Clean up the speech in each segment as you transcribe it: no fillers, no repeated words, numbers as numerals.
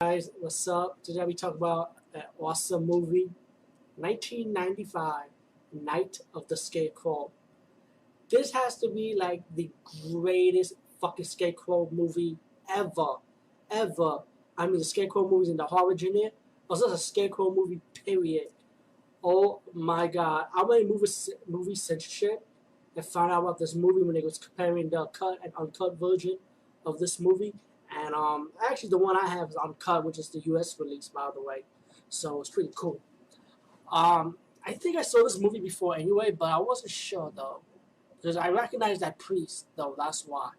Guys, what's up? Today we talk about an awesome movie, 1995, Night of the Scarecrow. This has to be like the greatest fucking Scarecrow movie ever, ever. I mean, the Scarecrow movies in the horror genre, or just a Scarecrow movie, period. Oh my god. I went in movie censorship and found out about this movie when they was comparing the cut and uncut version of this movie. And actually the one I have is uncut, which is the US release, by the way. So it's pretty cool. I think I saw this movie before anyway, but I wasn't sure though. Because I recognized that priest though, that's why.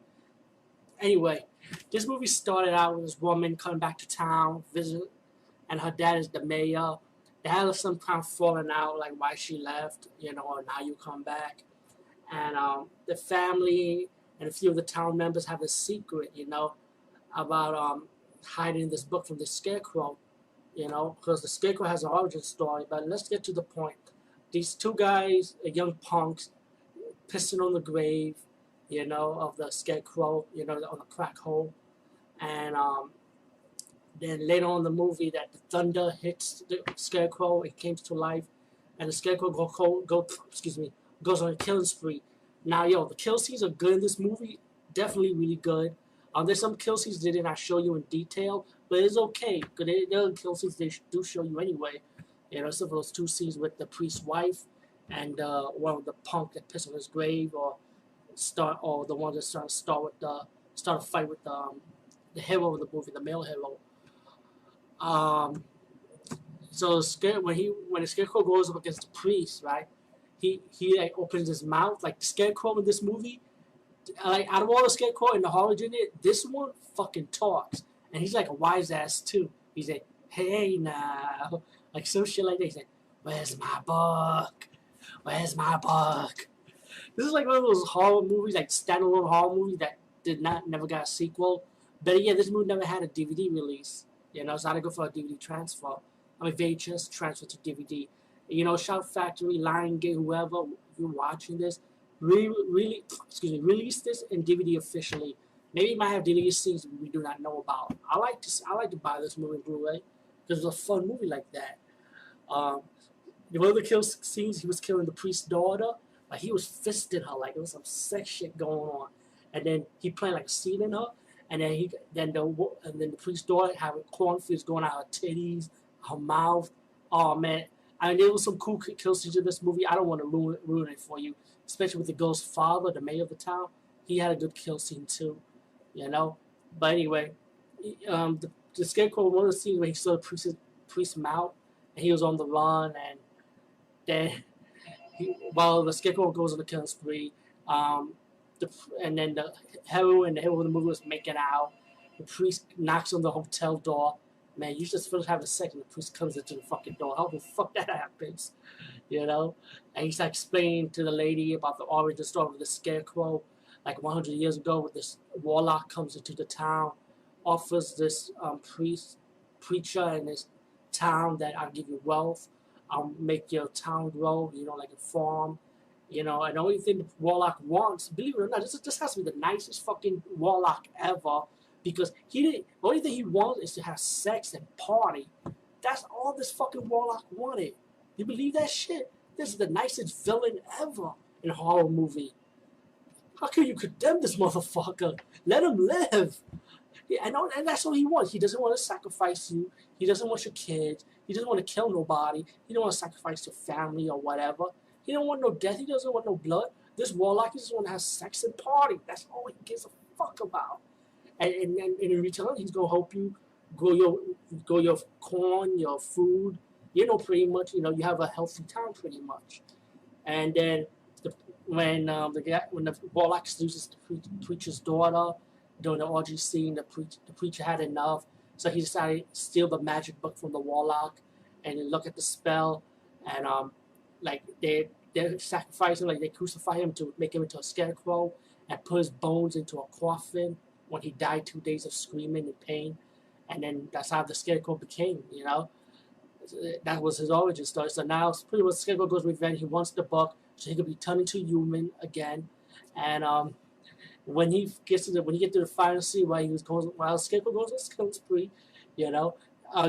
Anyway, this movie started out with this woman coming back to town, visit, and her dad is the mayor. They had some kind of falling out, like why she left, or now you come back. And the family and a few of the town members have a secret, about hiding this book from the Scarecrow, because the Scarecrow has an origin story. But let's get to the point. These two guys, young punks, pissing on the grave, of the Scarecrow, on the crack hole. And then later on in the movie, that the thunder hits the Scarecrow, it comes to life, and the Scarecrow goes on a killing spree. Now, the kill scenes are good in this movie, definitely really good. There's some kill scenes they did not show you in detail, but it's okay, because there are kill scenes they do show you anyway. Except for those two scenes with the priest's wife and one of the punk that pissed on his grave, or the one that's trying to start a fight with the hero of the movie, the male hero. So when the Scarecrow goes up against the priest, right? He like opens his mouth like the Scarecrow in this movie. Like out of all the Scarecrow in the horror genre, this one fucking talks, and he's like a wise ass too. He's like, "Hey now," like some shit like that. He's like, "Where's my book? Where's my book?" This is like one of those horror movies, like standalone horror movies that never got a sequel. But yeah, this movie never had a DVD release. So I had to go for a DVD transfer. I mean VHS transfer to DVD. Shout Factory, Lionsgate, whoever, if you're watching this, release this in DVD officially. Maybe it might have deleted scenes we do not know about. I like to buy this movie in Blu-ray because it's a fun movie like that. One of the kill scenes, he was killing the priest's daughter, like he was fisting her, like there was some sex shit going on, and then he planted like a seed in her, and then the priest's daughter having cornfields going out her titties, her mouth. Oh man. I mean, there was some cool kill scenes in this movie. I don't want to ruin it for you, especially with the girl's father, the mayor of the town. He had a good kill scene too, But anyway, the Scarecrow, one of the scenes where he saw the priest's mouth, and he was on the run, and then while the Scarecrow goes on the killing spree, and then the hero of the movie was making out. The priest knocks on the hotel door. Man, you just finish having sex and the priest comes into the fucking door. How the fuck that happens? And he's like explaining to the lady about the origin story of the Scarecrow, like 100 years ago, when this warlock comes into the town, offers this preacher in this town that I'll give you wealth, I'll make your town grow, like a farm, and the only thing the warlock wants, believe it or not, this has to be the nicest fucking warlock ever. Because the only thing he wants is to have sex and party. That's all this fucking warlock wanted. You believe that shit? This is the nicest villain ever in a horror movie. How can you condemn this motherfucker? Let him live. Yeah, and that's what he wants. He doesn't want to sacrifice you. He doesn't want your kids. He doesn't want to kill nobody. He don't want to sacrifice your family or whatever. He don't want no death. He doesn't want no blood. This warlock, he just want to have sex and party. That's all he gives a fuck about. And in return, he's gonna help you grow your corn, your food. Pretty much. You have a healthy town, pretty much. And then when the warlock seduces the preacher's daughter during the orgy scene, the preacher had enough, so he decided to steal the magic book from the warlock and look at the spell, and like they sacrifice him, like they crucify him to make him into a scarecrow and put his bones into a coffin. When he died 2 days of screaming and pain, and then that's how the Scarecrow became, That was his origin story. So now pretty much Scarecrow goes revenge. He wants the book so he could be turned into human again. And when he gets to the final scene while Scarecrow goes on his killing spree, You know,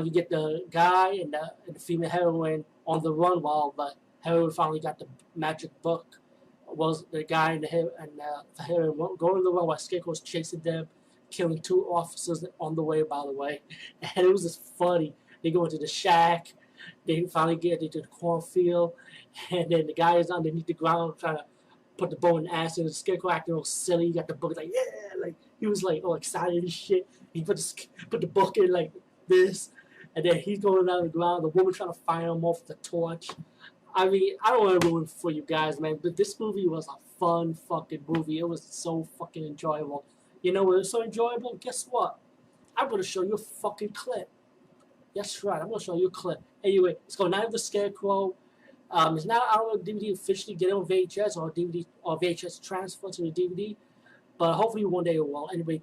you get the guy and the female heroine on the run while the heroine finally got the magic book. Was the guy and the heroine going the run while Scarecrow was chasing them, killing 2 officers on the way. By the way, and it was just funny. They go into the shack. They finally get into the cornfield, and then the guy is underneath the ground trying to put the bow in the ass, and the Scarecrow acting all silly. You got the book like, yeah, like he was like all excited and shit. He put the book in like this, and then he's going down the ground. The woman trying to fire him off with the torch. I mean, I don't want to ruin it for you guys, man, but this movie was a fun fucking movie. It was so fucking enjoyable. You know what was so enjoyable? Guess what? I'm going to show you a fucking clip. That's right, I'm going to show you a clip. Anyway, it's called Night of the Scarecrow. It's now out on DVD officially. Get it on VHS or DVD or VHS transfer to the DVD. But hopefully one day it will. Anyway,